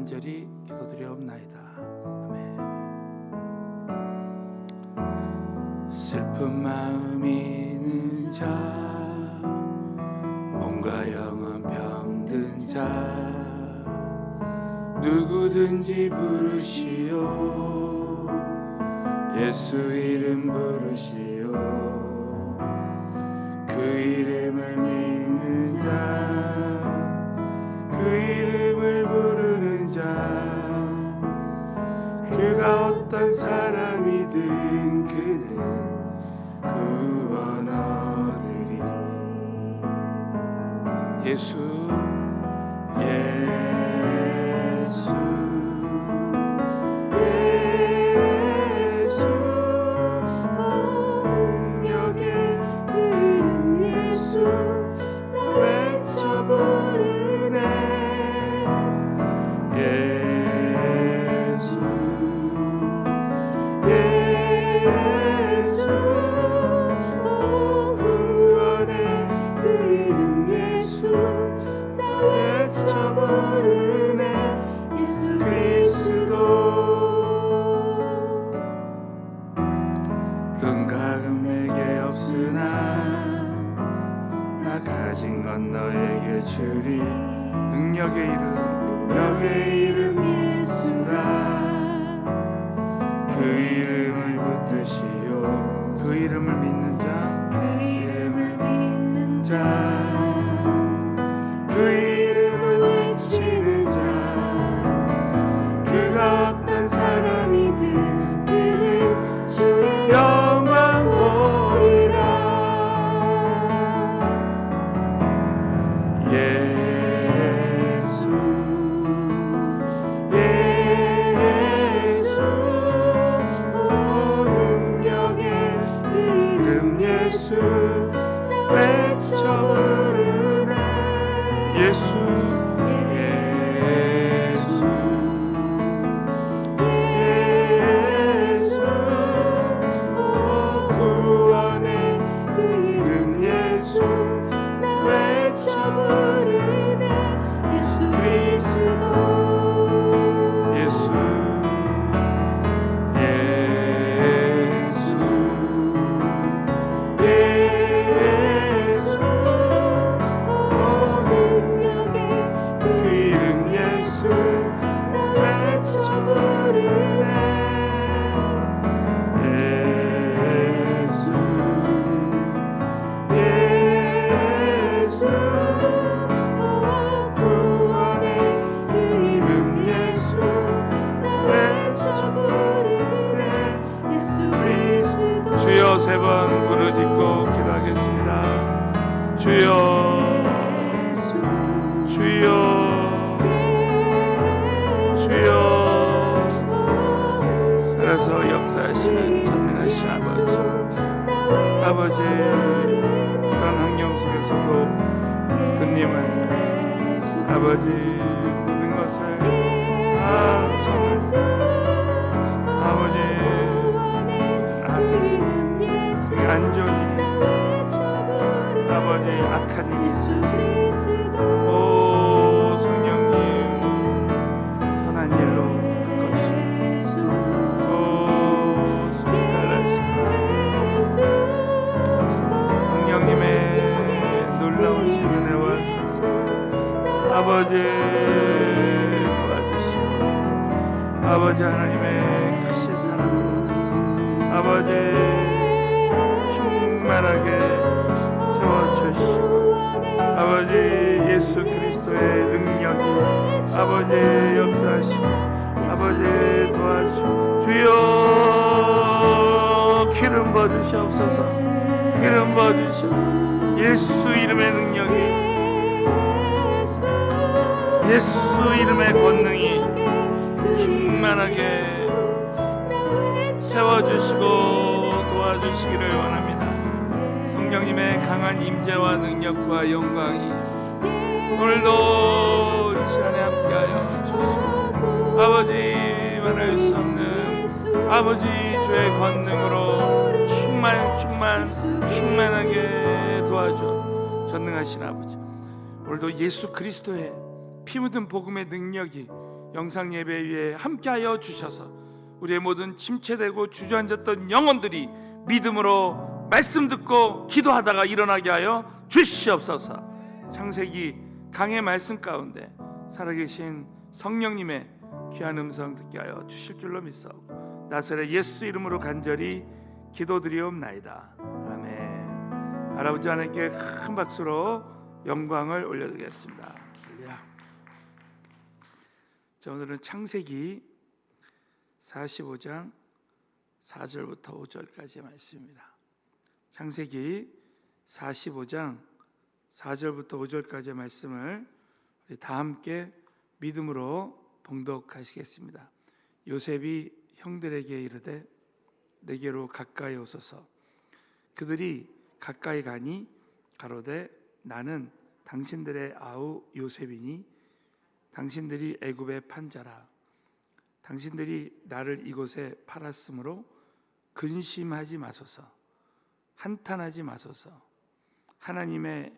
간절히 기도드려옵나이다. 아멘. 슬픈 마음이 있는 자, 몸과 영혼 병든 자, 누구든지 부르시오. 예수 이름 부르시오. 그 이름을 믿는 자, 그 이름을 부르는 자, 그가 어떤 사람이든 그는 구원 얻으리. 예수 예수 예수 능력의 그 이름 예수 나 외쳐 부르네. 예수 예수 구원의 그 이름 예수 나 외쳐 부르네. 예수 그리스도. 은각은 내게 없으나 나 가진 건 너에게 주리. 능력의 이름 예수라. 그 이름을 붙드시오. 그 이름을 믿는 자, 그 이름을 믿는 자, 그 이름을 외치는 자, 그가 어떤 사람이든 그는 주의 영광 보리라. 예수 예수 오 능력의 그 이름 예수 외쳐 부르네. 예수 예수 예수 오 구원의 그 이름 예수 외쳐 부르네. 예수 그리스도. 예수 예수 예수 오 능력의 그 이름 예수 나 외쳐 부르네. 예수 예수 오 구원의 그 이름 예수 나 외쳐 부르네. 예수 그리스도. 주여 세 번 부르짖고 기도하겠습니다. 주여 주여 주여. 살아서 역사하시는 전능하신 아버지, 그런 환경 속에서도 그님은 아버지 모든 것을 다 손을 아버지 안 좋은 일이 아버지 악한 일이 오 성령님 선한 일로 바꿔주시고 오 손가락씩 성령님의 놀라우신 은혜와 아버지 도와주시고 아버지 하나님의 크신 사랑으로 아버지 충만하게 채워주시고 아버지 예수 그리스도의 능력이 아버지 역사하시고 아버지 도와주시고 주여 기름 부어주시옵소서. 기름 부어주시고 예수 이름의 능력이 예수 이름의 권능이 충만하게 채워주시고 도와주시기를 원합니다. 성령님의 강한 임재와 능력과 영광이 오늘도 이 시간에 함께하여 주시고 아버지 말할 수 없는 아버지 주의 권능으로 충만하게 도와줘 전능하신 아버지, 오늘도 예수 그리스도의 피 묻은 복음의 능력이 영상 예배 위에 함께하여 주셔서 우리의 모든 침체되고 주저앉았던 영혼들이 믿음으로 말씀 듣고 기도하다가 일어나게 하여 주시옵소서. 창세기 강의 말씀 가운데 살아계신 성령님의 귀한 음성 듣게 하여 주실 줄로 믿사오고 나사렛 예수 이름으로 간절히 기도드리옵나이다. 아멘. 할아버지 하나님께 큰 박수로 영광을 올려드리겠습니다. 할렐루야. 자, 오늘은 창세기 45장 4절부터 5절까지의 말씀입니다. 창세기 45장 4절부터 5절까지의 말씀을 우리 다 함께 믿음으로 봉독하시겠습니다. 요셉이 형들에게 이르되 내게로 가까이 오소서. 그들이 가까이 가니 가로되 나는 당신들의 아우 요셉이니 당신들이 애굽에 판 자라. 당신들이 나를 이곳에 팔았으므로 근심하지 마소서. 한탄하지 마소서. 하나님의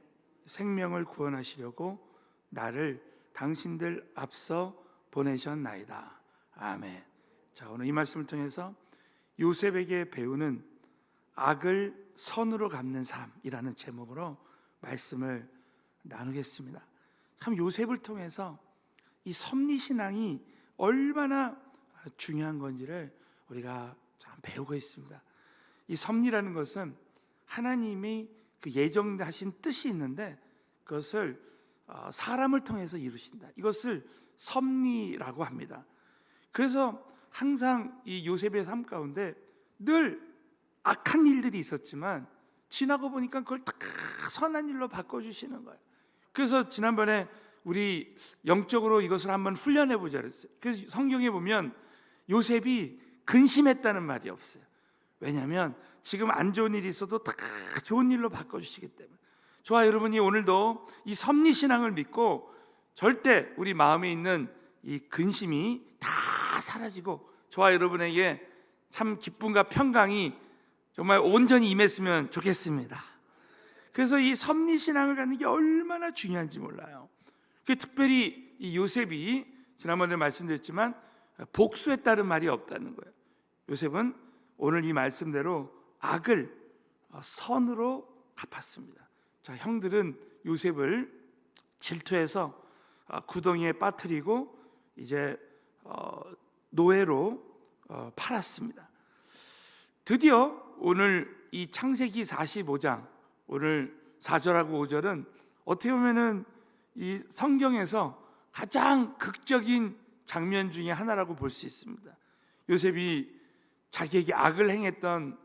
생명을 구원하시려고 나를 당신들 앞서 보내셨나이다. 아멘. 자, 오늘 이 말씀을 통해서 요셉에게 배우는 악을 선으로 갚는 삶이라는 제목으로 말씀을 나누겠습니다. 참 요셉을 통해서 이 섭리신앙이 얼마나 중요한 건지를 우리가 참 배우고 있습니다. 이 섭리라는 것은 하나님이 그 예정하신 뜻이 있는데 그것을 사람을 통해서 이루신다. 이것을 섭리라고 합니다. 그래서 항상 이 요셉의 삶 가운데 늘 악한 일들이 있었지만 지나고 보니까 그걸 다 선한 일로 바꿔주시는 거예요. 그래서 지난번에 우리 영적으로 이것을 한번 훈련해 보자 그랬어요. 그래서 성경에 보면 요셉이 근심했다는 말이 없어요. 왜냐하면 지금 안 좋은 일이 있어도 다 좋은 일로 바꿔주시기 때문에. 저와 여러분이 오늘도 이 섭리신앙을 믿고 절대 우리 마음에 있는 이 근심이 다 사라지고 저와 여러분에게 참 기쁨과 평강이 정말 온전히 임했으면 좋겠습니다. 그래서 이 섭리신앙을 갖는 게 얼마나 중요한지 몰라요. 특별히 이 요셉이 지난번에 말씀드렸지만 복수했다는 말이 없다는 거예요. 요셉은 오늘 이 말씀대로 악을 선으로 갚았습니다. 자, 형들은 요셉을 질투해서 구덩이에 빠뜨리고 이제 노예로 팔았습니다. 드디어 오늘 이 창세기 45장 오늘 4절하고 5절은 어떻게 보면은 이 성경에서 가장 극적인 장면 중에 하나라고 볼 수 있습니다. 요셉이 자기에게 악을 행했던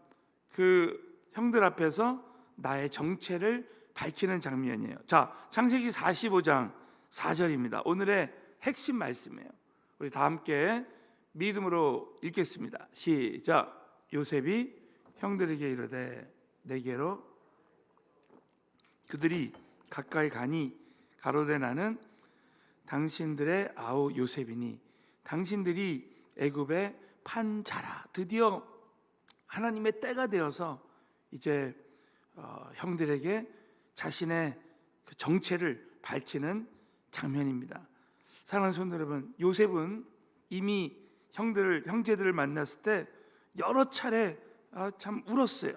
그 형들 앞에서 나의 정체를 밝히는 장면이에요. 자, 창세기 45장 4절입니다. 오늘의 핵심 말씀이에요. 우리 다 함께 믿음으로 읽겠습니다. 시작. 요셉이 형들에게 이르되 내게로 그들이 가까이 가니 가로되 나는 당신들의 아우 요셉이니 당신들이 애굽에 판 자라. 드디어 하나님의 때가 되어서 이제 형들에게 자신의 그 정체를 밝히는 장면입니다. 사랑하는 성도 여러분, 요셉은 이미 형제들을 만났을 때 여러 차례 참 울었어요.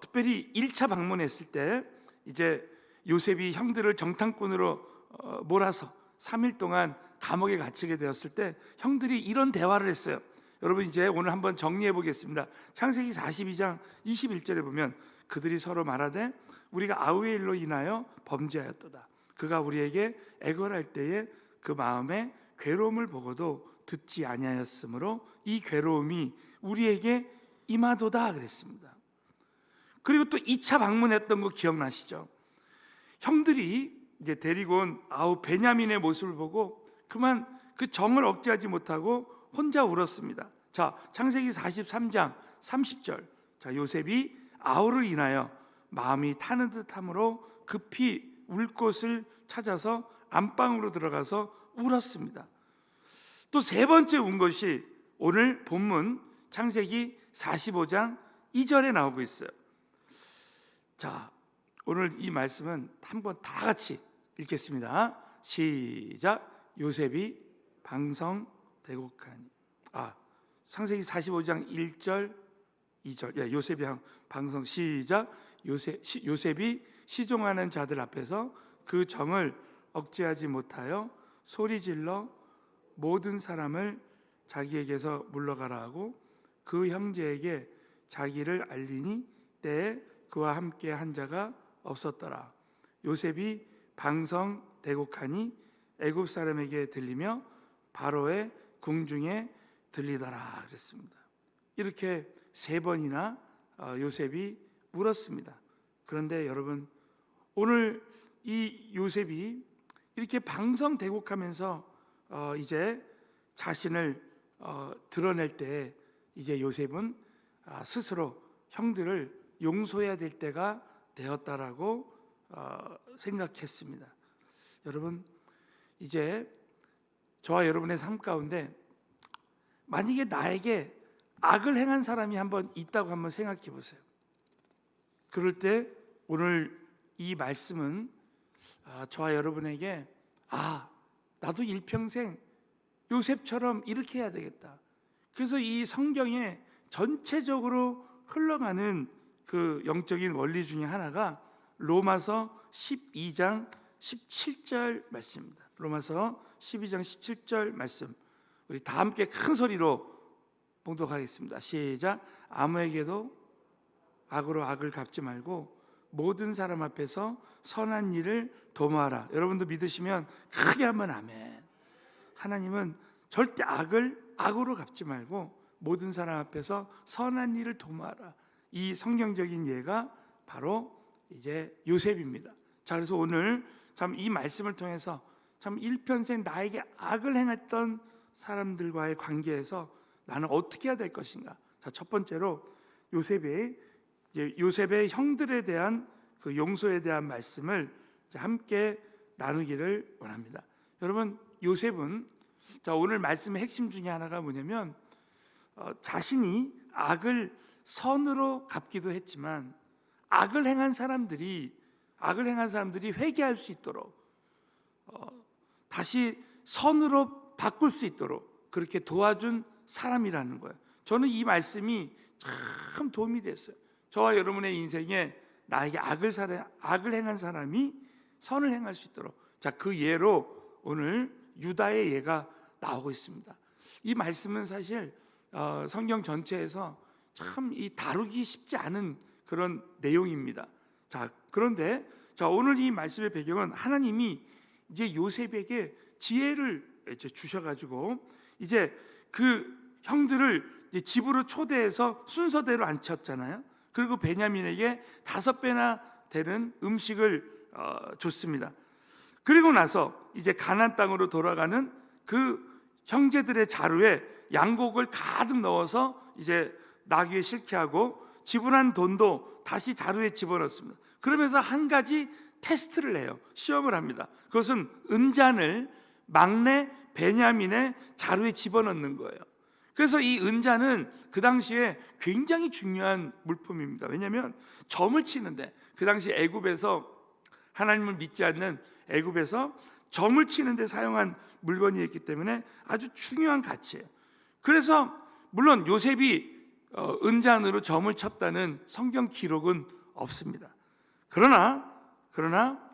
특별히 1차 방문했을 때 이제 요셉이 형들을 정탐꾼으로 몰아서 3일 동안 감옥에 갇히게 되었을 때 형들이 이런 대화를 했어요. 여러분 이제 오늘 한번 정리해 보겠습니다. 창세기 42장 21절에 보면 그들이 서로 말하되 우리가 아우의 일로 인하여 범죄하였도다. 그가 우리에게 애걸할 때에 그 마음에 괴로움을 보고도 듣지 아니하였으므로 이 괴로움이 우리에게 임하도다 그랬습니다. 그리고 또 2차 방문했던 거 기억나시죠? 형들이 이제 데리고 온 아우 베냐민의 모습을 보고 그만 그 정을 억제하지 못하고 혼자 울었습니다. 자, 창세기 43장 30절. 자, 요셉이 아우를 인하여 마음이 타는 듯함으로 급히 울 곳을 찾아서 안방으로 들어가서 울었습니다. 또 세 번째 운 것이 오늘 본문 창세기 45장 2절에 나오고 있어요. 자, 오늘 이 말씀은 한번 다 같이 읽겠습니다. 시작. 요셉이 방성되곡하니. 창세기 45장 1절 2절. 요셉이 방성. 시작. 요셉이 시종하는 자들 앞에서 그 정을 억제하지 못하여 소리질러 모든 사람을 자기에게서 물러가라 하고 그 형제에게 자기를 알리니 때에 그와 함께 한 자가 없었더라. 요셉이 방성되곡하니 애굽 사람에게 들리며 바로의 궁중에 들리더라 그랬습니다. 이렇게 3번이나 요셉이 울었습니다. 그런데 여러분, 오늘 이 요셉이 이렇게 방성대곡하면서 이제 자신을 드러낼 때 이제 요셉은 스스로 형들을 용서해야 될 때가 되었다라고 생각했습니다. 여러분, 이제 저와 여러분의 삶 가운데 만약에 나에게 악을 행한 사람이 한번 있다고 한번 생각해 보세요. 그럴 때 오늘 이 말씀은 저와 여러분에게 나도 일평생 요셉처럼 이렇게 해야 되겠다. 그래서 이 성경에 전체적으로 흘러가는 그 영적인 원리 중에 하나가 로마서 12장 17절 말씀입니다. 로마서 12장 17절 말씀, 우리 다 함께 큰 소리로 봉독하겠습니다. 시작. 아무에게도 악으로 악을 갚지 말고 모든 사람 앞에서 선한 일을 도모하라. 여러분도 믿으시면 크게 한번 아멘. 하나님은 절대 악으로 갚지 말고 모든 사람 앞에서 선한 일을 도모하라. 이 성경적인 예가 바로 이제 요셉입니다. 자, 그래서 오늘 참 이 말씀을 통해서 참 일평생 나에게 악을 행했던 사람들과의 관계에서 나는 어떻게 해야 될 것인가. 자, 첫 번째로 요셉의 형들에 대한 그 용서에 대한 말씀을 함께 나누기를 원합니다. 여러분, 요셉은 오늘 말씀의 핵심 중에 하나가 뭐냐면 자신이 악을 선으로 갚기도 했지만 악을 행한 사람들이 회개할 수 있도록 다시 선으로 바꿀 수 있도록 그렇게 도와준 사람이라는 거예요. 저는 이 말씀이 참 도움이 됐어요. 저와 여러분의 인생에 나에게 악을 행한 사람이 선을 행할 수 있도록. 자, 그 예로 오늘 유다의 예가 나오고 있습니다. 이 말씀은 사실 성경 전체에서 참 이 다루기 쉽지 않은 그런 내용입니다. 자, 그런데 오늘 이 말씀의 배경은 하나님이 이제 요셉에게 지혜를 이제 주셔가지고 이제 그 형들을 이제 집으로 초대해서 순서대로 앉혔잖아요. 그리고 베냐민에게 5배나 되는 음식을 줬습니다. 그리고 나서 이제 가나안 땅으로 돌아가는 그 형제들의 자루에 양곡을 가득 넣어서 이제 나귀에 실게 하고 지불한 돈도 다시 자루에 집어넣습니다. 그러면서 한 가지 테스트를 해요. 시험을 합니다. 그것은 은잔을 막내 베냐민의 자루에 집어넣는 거예요. 그래서 이 은잔은 그 당시에 굉장히 중요한 물품입니다. 왜냐하면 점을 치는데, 그 당시 애굽에서 하나님을 믿지 않는 애굽에서 점을 치는데 사용한 물건이었기 때문에 아주 중요한 가치예요. 그래서 물론 요셉이 은잔으로 점을 쳤다는 성경 기록은 없습니다. 그러나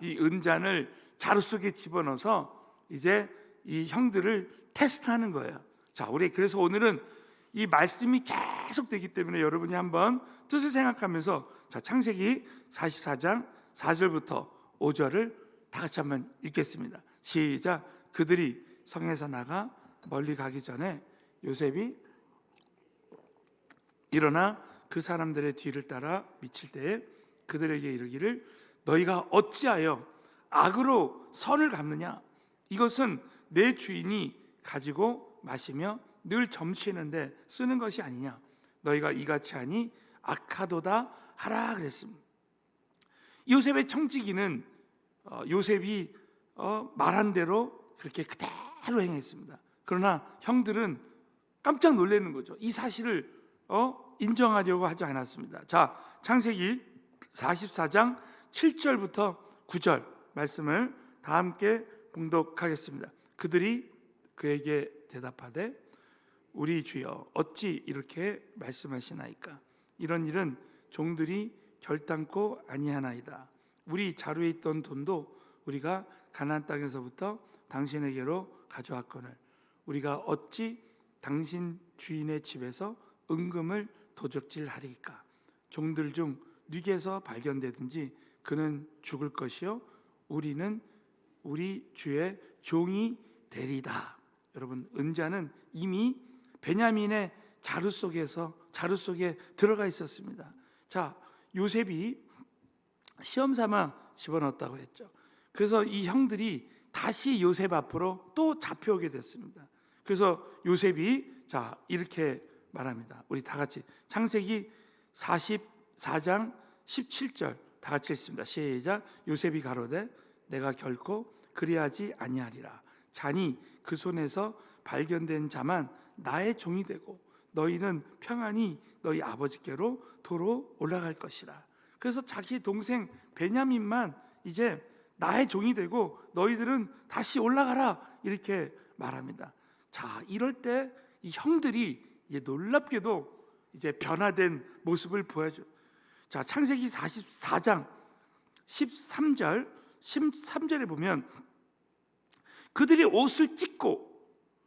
이 은잔을 자루 속에 집어넣어서 이제 이 형들을 테스트하는 거예요. 자, 우리 그래서 오늘은 이 말씀이 계속 되기 때문에 여러분이 한번 뜻을 생각하면서 창세기 44장 4절부터 5절을 다 같이 한번 읽겠습니다. 시작. 그들이 성에서 나가 멀리 가기 전에 요셉이 일어나 그 사람들의 뒤를 따라 미칠 때에 그들에게 이르기를 너희가 어찌하여 악으로 선을 갚느냐? 이것은 내 주인이 가지고 마시며 늘 점치는데 쓰는 것이 아니냐? 너희가 이같이 하니 악하도다 하라 그랬습니다. 요셉의 청지기는 요셉이 말한 대로 그렇게 그대로 행했습니다. 그러나 형들은 깜짝 놀라는 거죠. 이 사실을 인정하려고 하지 않았습니다. 자, 창세기 44장 7절부터 9절 말씀을 다 함께 봉독하겠습니다. 그들이 그에게 대답하되 우리 주여 어찌 이렇게 말씀하시나이까? 이런 일은 종들이 결단코 아니하나이다. 우리 자루에 있던 돈도 우리가 가나안 땅에서부터 당신에게로 가져왔거늘 우리가 어찌 당신 주인의 집에서 은금을 도적질하리이까? 종들 중 누구에서 발견되든지 그는 죽을 것이요 우리는 우리 주의 종이 되리다. 여러분, 은자는 이미 베냐민의 자루 속에 들어가 있었습니다. 자, 요셉이 시험 삼아 집어넣었다고 했죠. 그래서 이 형들이 다시 요셉 앞으로 또 잡혀오게 됐습니다. 그래서 요셉이 이렇게 말합니다. 우리 다 같이 창세기 44장 17절 다 같이 읽습니다. 시작. 요셉이 가로되 내가 결코 그리하지 아니하리라. 자니 그 손에서 발견된 자만 나의 종이 되고 너희는 평안히 너희 아버지께로 도로 올라갈 것이라. 그래서 자기 동생 베냐민만 이제 나의 종이 되고 너희들은 다시 올라가라 이렇게 말합니다. 자, 이럴 때 이 형들이 이제 놀랍게도 이제 변화된 모습을 보여줘. 자, 창세기 44장 13절에 보면 그들이 옷을 찢고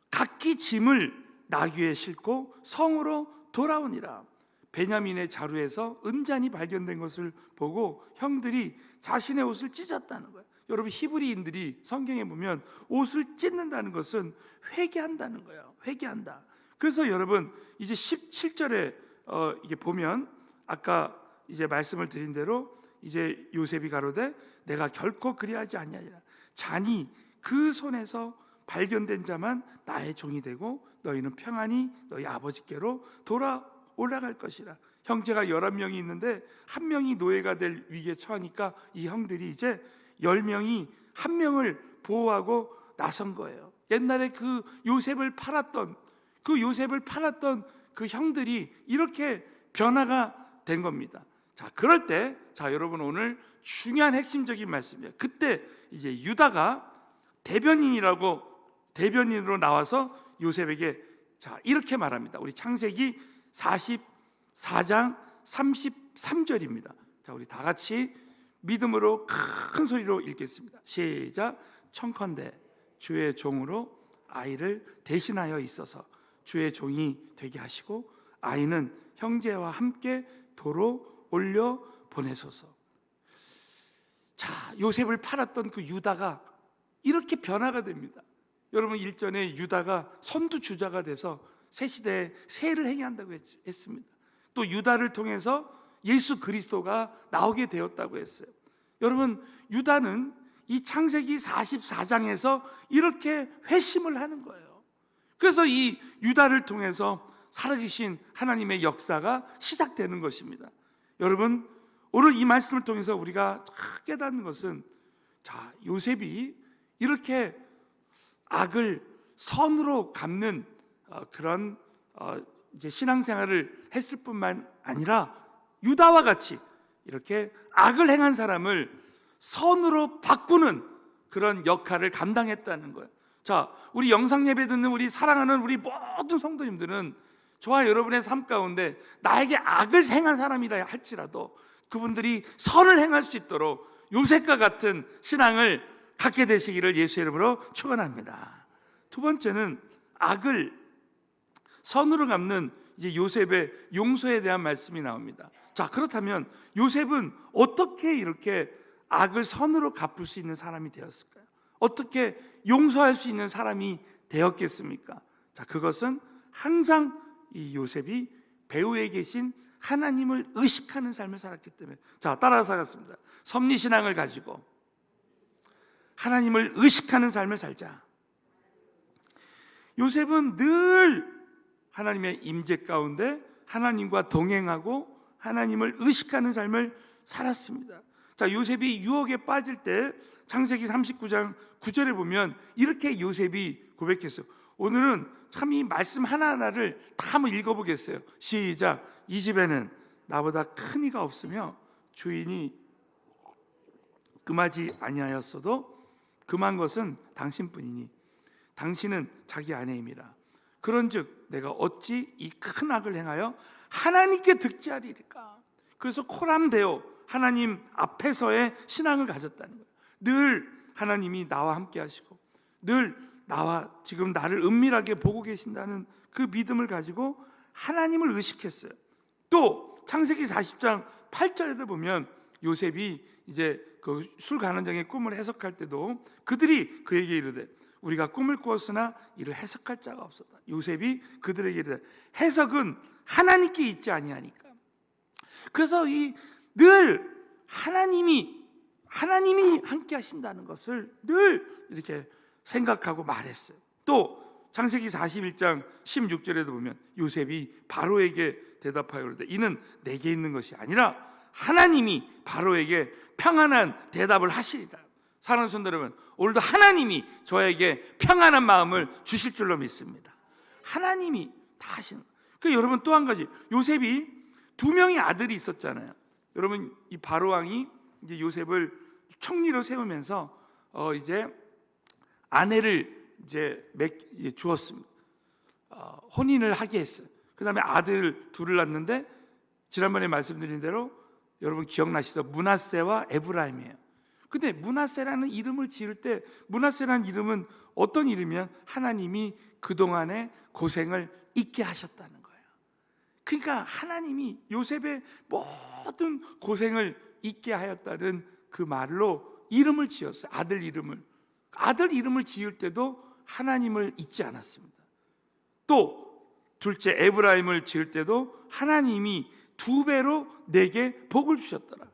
각기 짐을 나귀에 싣고 성으로 돌아오니라. 베냐민의 자루에서 은잔이 발견된 것을 보고 형들이 자신의 옷을 찢었다는 거예요. 여러분, 히브리인들이 성경에 보면 옷을 찢는다는 것은 회개한다는 거예요. 회개한다. 그래서 여러분 이제 17절에 이게 보면 아까 이제 말씀을 드린 대로 이제 요셉이 가로되 내가 결코 그리하지 아니하리라. 자니 그 손에서 발견된 자만 나의 종이 되고 너희는 평안히 너희 아버지께로 돌아 올라갈 것이라. 형제가 11명이 있는데 한 명이 노예가 될 위기에 처하니까 이 형들이 이제 10명이 한 명을 보호하고 나선 거예요. 옛날에 그 요셉을 팔았던 그 형들이 이렇게 변화가 된 겁니다. 자, 그럴 때 여러분 오늘 중요한 핵심적인 말씀이에요. 그때 이제 유다가 대변인으로 나와서 요셉에게 이렇게 말합니다. 우리 창세기 44장 33절입니다. 자, 우리 다 같이 믿음으로 큰 소리로 읽겠습니다. 시작. 청컨대 주의 종으로 아이를 대신하여 있어서 주의 종이 되게 하시고 아이는 형제와 함께 도로 올려 보내소서. 자, 요셉을 팔았던 그 유다가 이렇게 변화가 됩니다. 여러분, 일전에 유다가 선두주자가 돼서 새 시대에 세를 행한다고 했습니다. 또 유다를 통해서 예수 그리스도가 나오게 되었다고 했어요. 여러분, 유다는 이 창세기 44장에서 이렇게 회심을 하는 거예요. 그래서 이 유다를 통해서 살아계신 하나님의 역사가 시작되는 것입니다. 여러분, 오늘 이 말씀을 통해서 우리가 깨닫는 것은 요셉이 이렇게 악을 선으로 갚는 그런 이제 신앙생활을 했을 뿐만 아니라 유다와 같이 이렇게 악을 행한 사람을 선으로 바꾸는 그런 역할을 감당했다는 거예요. 자, 우리 영상 예배 듣는 우리 사랑하는 우리 모든 성도님들은 저와 여러분의 삶 가운데 나에게 악을 행한 사람이라 할지라도 그분들이 선을 행할 수 있도록 요셉과 같은 신앙을 갖게 되시기를 예수의 이름으로 축원합니다. 두 번째는 악을 선으로 갚는 이제 요셉의 용서에 대한 말씀이 나옵니다. 자, 그렇다면 요셉은 어떻게 이렇게 악을 선으로 갚을 수 있는 사람이 되었을까요? 어떻게 용서할 수 있는 사람이 되었겠습니까? 자, 그것은 항상 이 요셉이 배후에 계신 하나님을 의식하는 삶을 살았기 때문에. 자, 따라서 하겠습니다. 섭리신앙을 가지고 하나님을 의식하는 삶을 살자. 요셉은 늘 하나님의 임재 가운데 하나님과 동행하고 하나님을 의식하는 삶을 살았습니다. 자, 요셉이 유혹에 빠질 때 창세기 39장 9절에 보면 이렇게 요셉이 고백했어요. 오늘은 참 이 말씀 하나하나를 다 한번 읽어보겠어요. 시작. 이 집에는 나보다 큰 이가 없으며 주인이 금하지 아니하였어도 금한 것은 당신뿐이니 당신은 자기 아내임이라. 그런즉 내가 어찌 이 큰 악을 행하여 하나님께 득지하리까. 그래서 코람되어 하나님 앞에서의 신앙을 가졌다는 거예요. 늘 하나님이 나와 함께 하시고 늘 나와 지금 나를 은밀하게 보고 계신다는 그 믿음을 가지고 하나님을 의식했어요. 또 창세기 40장 8절에도 보면 요셉이 이제 그 술 가난장의 꿈을 해석할 때도 그들이 그에게 이르되 우리가 꿈을 꾸었으나 이를 해석할 자가 없었다. 요셉이 그들에게 이르되 해석은 하나님께 있지 아니하니까. 그래서 이 늘 하나님이 함께 하신다는 것을 늘 이렇게 생각하고 말했어요. 또 창세기 41장 16절에도 보면 요셉이 바로에게 대답하여 이르되 이는 내게 있는 것이 아니라 하나님이 바로에게 평안한 대답을 하시리라. 사랑하는 성도 여러분, 오늘도 하나님이 저에게 평안한 마음을 주실 줄로 믿습니다. 하나님이 다 하시는 거예요. 그러니까 여러분 또 한 가지, 요셉이 2명의 아들이 있었잖아요. 여러분 이 바로왕이 이제 요셉을 총리로 세우면서 이제 아내를 이제 주었습니다. 혼인을 하게 했어요. 그 다음에 아들 둘을 낳는데 지난번에 말씀드린 대로 여러분 기억나시죠? 므낫세와 에브라임이에요. 근데 므낫세라는 이름을 지을 때 므낫세라는 이름은 어떤 이름이면 하나님이 그동안의 고생을 잊게 하셨다는 거예요. 그러니까 하나님이 요셉의 모든 고생을 잊게 하였다는 그 말로 이름을 지었어요. 아들 이름을 지을 때도 하나님을 잊지 않았습니다. 또 둘째 에브라임을 지을 때도 하나님이 2배로 내게 복을 주셨더라.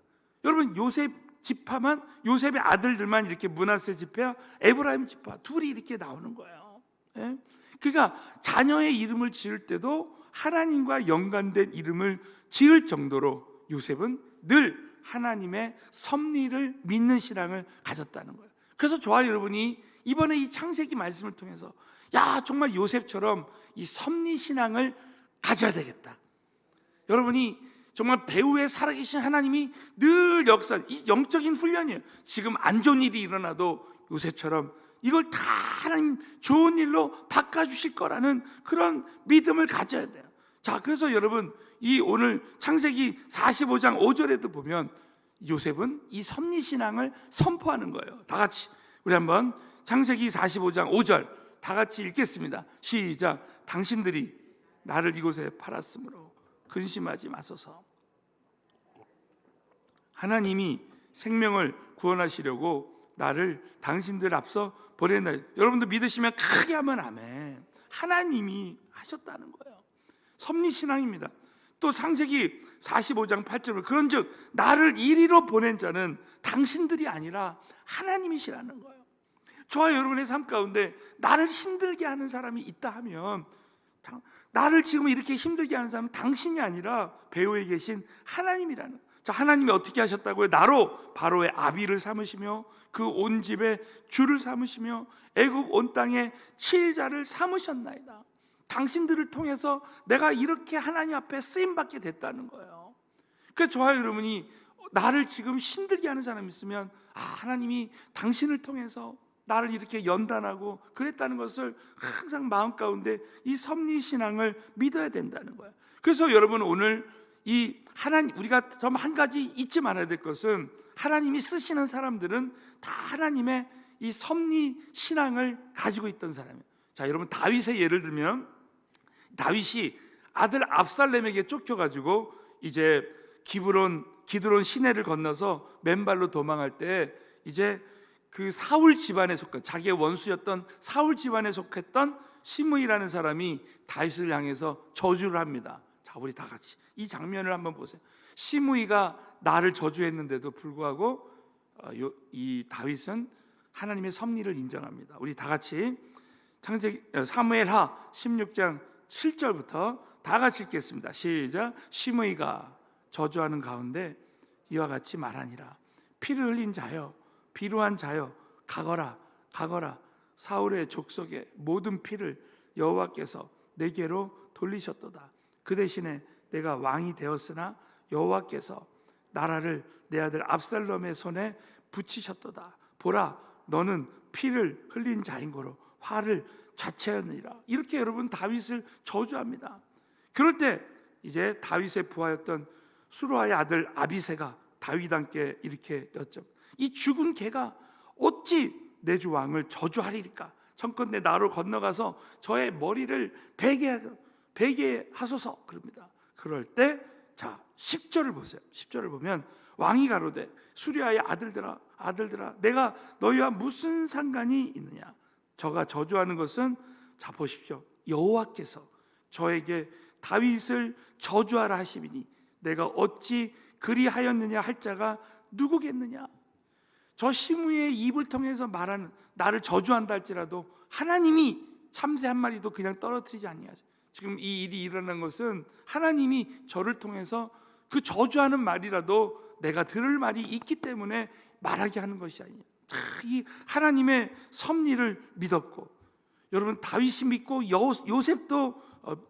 여러분 요셉 지파만, 요셉의 아들들만 이렇게 므낫세 지파와 에브라임 지파 둘이 이렇게 나오는 거예요. 예? 그러니까 자녀의 이름을 지을 때도 하나님과 연관된 이름을 지을 정도로 요셉은 늘 하나님의 섭리를 믿는 신앙을 가졌다는 거예요. 그래서 저와 여러분이 이번에 이 창세기 말씀을 통해서 야 정말 요셉처럼 이 섭리 신앙을 가져야 되겠다. 여러분이 정말 배후에 살아계신 하나님이 늘 역사, 이 영적인 훈련이에요. 지금 안 좋은 일이 일어나도 요셉처럼 이걸 다 하나님 좋은 일로 바꿔주실 거라는 그런 믿음을 가져야 돼요. 자, 그래서 여러분 이 오늘 창세기 45장 5절에도 보면 요셉은 이 섭리신앙을 선포하는 거예요. 다 같이 우리 한번 창세기 45장 5절 다 같이 읽겠습니다. 시작. 당신들이 나를 이곳에 팔았으므로 근심하지 마소서. 하나님이 생명을 구원하시려고 나를 당신들 앞서 보낸다. 여러분도 믿으시면 크게 하면 아멘. 하나님이 하셨다는 거예요. 섭리신앙입니다. 또 창세기 45장 8절은 그런즉 나를 이리로 보낸 자는 당신들이 아니라 하나님이시라는 거예요. 저와 여러분의 삶 가운데 나를 힘들게 하는 사람이 있다 하면, 나를 지금 이렇게 힘들게 하는 사람은 당신이 아니라 배후에 계신 하나님이라는 거예요. 자, 하나님이 어떻게 하셨다고요? 나로 바로의 아비를 삼으시며 그 온 집에 주를 삼으시며 애굽 온 땅에 치리자를 삼으셨나이다. 당신들을 통해서 내가 이렇게 하나님 앞에 쓰임받게 됐다는 거예요. 그래서 저와 여러분이 나를 지금 힘들게 하는 사람이 있으면 하나님이 당신을 통해서 나를 이렇게 연단하고 그랬다는 것을 항상 마음 가운데 이 섭리신앙을 믿어야 된다는 거예요. 그래서 여러분 오늘 이 하나님, 우리가 좀 한 가지 잊지 말아야 될 것은 하나님이 쓰시는 사람들은 다 하나님의 이 섭리신앙을 가지고 있던 사람이에요. 자, 여러분 다윗의 예를 들면 다윗이 아들 압살렘에게 쫓겨가지고 이제 기드론 시내를 건너서 맨발로 도망할 때 이제 그 사울 집안에 속한, 자기의 원수였던 사울 집안에 속했던 시므이라는 사람이 다윗을 향해서 저주를 합니다. 자, 우리 다 같이 이 장면을 한번 보세요. 시므이가 나를 저주했는데도 불구하고 이 다윗은 하나님의 섭리를 인정합니다. 우리 다 같이 창세기 사무엘하 16장 7절부터 다 같이 읽겠습니다. 시작. 시므이가 저주하는 가운데 이와 같이 말하니라. 피를 흘린 자여, 비루한 자여, 가거라, 가거라. 사울의 족속의 모든 피를 여호와께서 내게로 돌리셨도다. 그 대신에 내가 왕이 되었으나 여호와께서 나라를 내 아들 압살롬의 손에 붙이셨도다. 보라, 너는 피를 흘린 자인 거로 화를 자체하느니라. 이렇게 여러분 다윗을 저주합니다. 그럴 때 이제 다윗의 부하였던 수르아의 아들 아비새가 다윗왕께 이렇게 여쭤, 이 죽은 개가 어찌 내 주 왕을 저주하리리까? 청컨대 나로 건너가서 저의 머리를 베게 하소서. 그럽니다. 그럴 때 자 10절을 보세요. 10절을 보면 왕이 가로되 수리아의 아들들아 내가 너희와 무슨 상관이 있느냐? 저가 저주하는 것은, 자 보십시오, 여호와께서 저에게 다윗을 저주하라 하시니 내가 어찌 그리하였느냐 할 자가 누구겠느냐? 저 시므의 입을 통해서 말하는, 나를 저주한다 할지라도 하나님이 참새 한 마리도 그냥 떨어뜨리지 아니하죠. 지금 이 일이 일어난 것은 하나님이 저를 통해서 그 저주하는 말이라도 내가 들을 말이 있기 때문에 말하게 하는 것이 아니에요. 이 하나님의 섭리를 믿었고, 여러분 다윗이 믿고 요셉도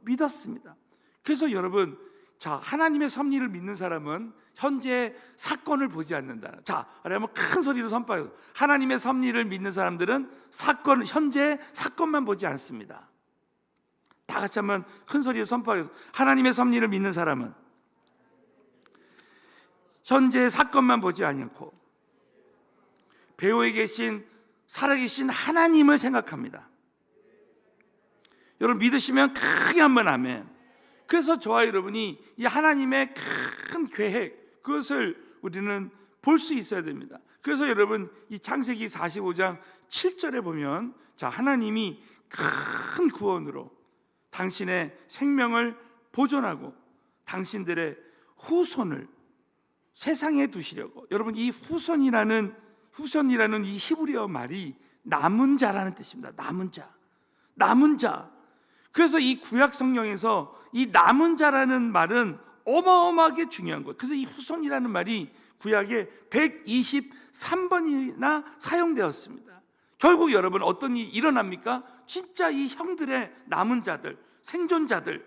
믿었습니다. 그래서 여러분, 자 하나님의 섭리를 믿는 사람은 현재 사건을 보지 않는다. 자, 그러면 큰 소리로 선포해서 하나님의 섭리를 믿는 사람들은 현재 사건만 보지 않습니다. 다 같이 한번 큰 소리로 선포해서 하나님의 섭리를 믿는 사람은 현재 사건만 보지 않고 배후에 계신 살아계신 하나님을 생각합니다. 여러분 믿으시면 크게 한번 아멘. 그래서 저와 여러분이 이 하나님의 큰 계획, 그것을 우리는 볼 수 있어야 됩니다. 그래서 여러분 이 창세기 45장 7절에 보면, 자 하나님이 큰 구원으로 당신의 생명을 보존하고 당신들의 후손을 세상에 두시려고. 여러분 이 후손이라는 이 히브리어 말이 남은 자라는 뜻입니다. 남은 자. 그래서 이 구약 성경에서 이 남은 자라는 말은 어마어마하게 중요한 거예요. 그래서 이 후손이라는 말이 구약에 123번이나 사용되었습니다. 결국 여러분 어떤 일이 일어납니까? 진짜 이 형들의 남은 자들, 생존자들,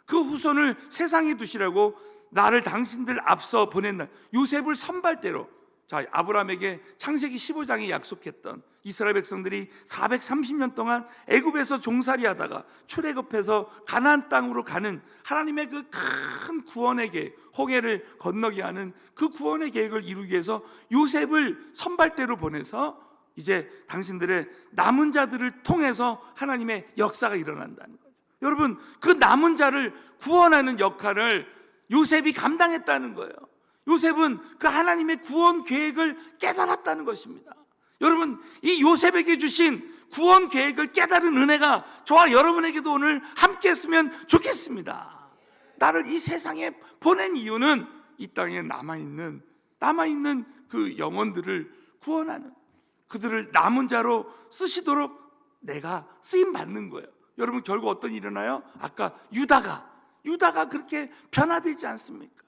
그 후손을 세상에 두시라고 나를 당신들 앞서 보낸다. 요셉을 선발대로, 자 아브라함에게 창세기 15장에 약속했던 이스라엘 백성들이 430년 동안 애굽에서 종살이하다가 출애굽해서 가나안 땅으로 가는 하나님의 그 큰 구원의 계획, 홍해를 건너게 하는 그 구원의 계획을 이루기 위해서 요셉을 선발대로 보내서 이제 당신들의 남은 자들을 통해서 하나님의 역사가 일어난다는 거죠. 여러분 그 남은 자를 구원하는 역할을 요셉이 감당했다는 거예요. 요셉은 그 하나님의 구원 계획을 깨달았다는 것입니다. 여러분 이 요셉에게 주신 구원 계획을 깨달은 은혜가 저와 여러분에게도 오늘 함께 했으면 좋겠습니다. 나를 이 세상에 보낸 이유는 이 땅에 남아있는 그 영혼들을 구원하는, 그들을 남은 자로 쓰시도록 내가 쓰임 받는 거예요. 여러분 결국 어떤 일이 일어나요? 아까 유다가 그렇게 변화되지 않습니까?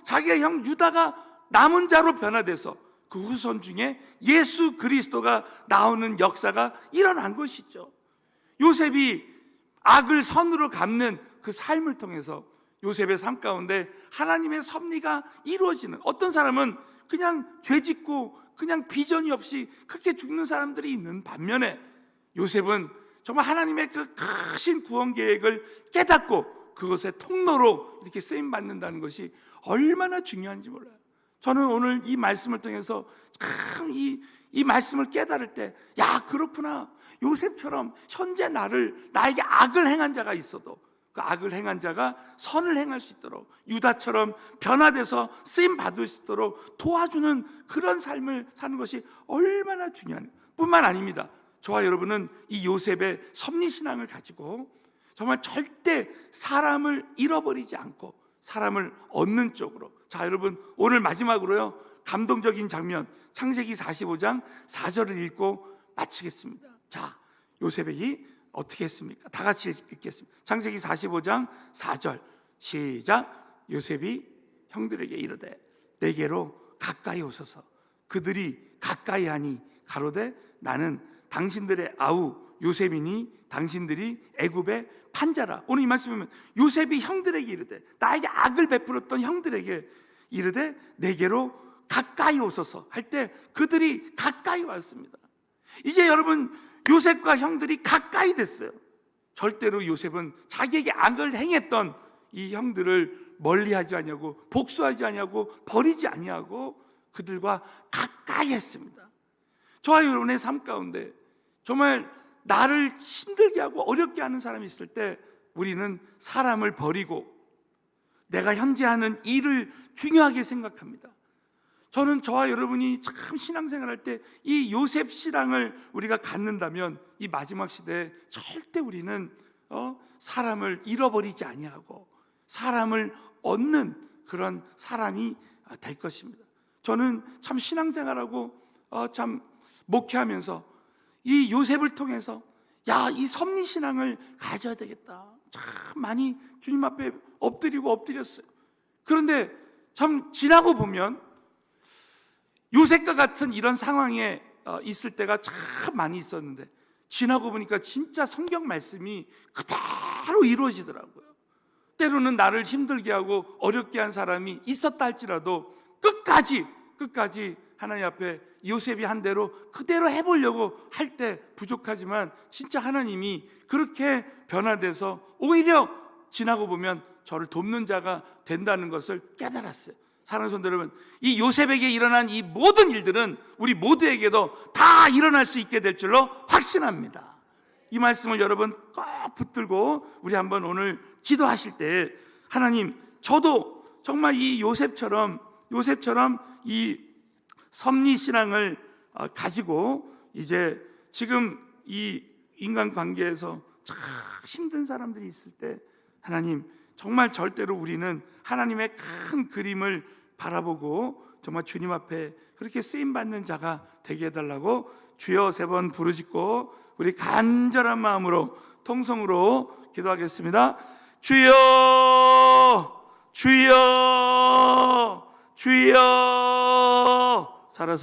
자기의 형 유다가 남은 자로 변화돼서 그 후손 중에 예수 그리스도가 나오는 역사가 일어난 것이죠. 요셉이 악을 선으로 갚는 그 삶을 통해서 요셉의 삶 가운데 하나님의 섭리가 이루어지는, 어떤 사람은 그냥 죄짓고 그냥 비전이 없이 그렇게 죽는 사람들이 있는 반면에 요셉은 정말 하나님의 그 크신 구원 계획을 깨닫고 그것의 통로로 이렇게 쓰임받는다는 것이 얼마나 중요한지 몰라요. 저는 오늘 이 말씀을 통해서 참 이 말씀을 깨달을 때, 야 그렇구나, 요셉처럼 현재 나에게 악을 행한 자가 있어도 그 악을 행한 자가 선을 행할 수 있도록, 유다처럼 변화돼서 쓰임받을 수 있도록 도와주는 그런 삶을 사는 것이 얼마나 중요한 뿐만 아닙니다. 저와 여러분은 이 요셉의 섭리신앙을 가지고 정말 절대 사람을 잃어버리지 않고 사람을 얻는 쪽으로. 자 여러분 오늘 마지막으로요, 감동적인 장면 창세기 45장 4절을 읽고 마치겠습니다. 자 요셉이 어떻게 했습니까? 다 같이 읽겠습니다. 창세기 45장 4절 시작. 요셉이 형들에게 이르되 내게로 가까이 오소서. 그들이 가까이 하니 가로되 나는 당신들의 아우 요셉이니 당신들이 애굽의 판자라. 오늘 이 말씀이면 요셉이 형들에게 이르되, 나에게 악을 베풀었던 형들에게 이르되 내게로 가까이 오소서 할 때 그들이 가까이 왔습니다. 이제 여러분 요셉과 형들이 가까이 됐어요. 절대로 요셉은 자기에게 악을 행했던 이 형들을 멀리하지 아니하고 복수하지 아니하고 버리지 아니하고 그들과 가까이 했습니다. 저와 여러분의 삶 가운데 정말 나를 힘들게 하고 어렵게 하는 사람이 있을 때 우리는 사람을 버리고 내가 현재 하는 일을 중요하게 생각합니다. 저는 저와 여러분이 참 신앙생활할 때 이 요셉 신앙을 우리가 갖는다면 이 마지막 시대에 절대 우리는 사람을 잃어버리지 아니하고 사람을 얻는 그런 사람이 될 것입니다. 저는 참 신앙생활하고 참 목회하면서 이 요셉을 통해서 이 섭리신앙을 가져야 되겠다 참 많이 주님 앞에 엎드렸어요. 그런데 참 지나고 보면 요셉과 같은 이런 상황에 있을 때가 참 많이 있었는데 지나고 보니까 진짜 성경 말씀이 그대로 이루어지더라고요. 때로는 나를 힘들게 하고 어렵게 한 사람이 있었다 할지라도 끝까지 하나님 앞에 요셉이 한 대로 그대로 해보려고 할 때 부족하지만 진짜 하나님이 그렇게 변화돼서 오히려 지나고 보면 저를 돕는 자가 된다는 것을 깨달았어요. 사랑하는 성도 여러분, 이 요셉에게 일어난 이 모든 일들은 우리 모두에게도 다 일어날 수 있게 될 줄로 확신합니다. 이 말씀을 여러분 꼭 붙들고 우리 한번 오늘 기도하실 때 하나님, 저도 정말 이 요셉처럼 이 섭리신앙을 가지고 이제 지금 이 인간관계에서 참 힘든 사람들이 있을 때 하나님, 정말 절대로 우리는 하나님의 큰 그림을 바라보고 정말 주님 앞에 그렇게 쓰임받는 자가 되게 해달라고 주여 3번 부르짖고 우리 간절한 마음으로 통성으로 기도하겠습니다. 주여, 주여, 주여. 살아서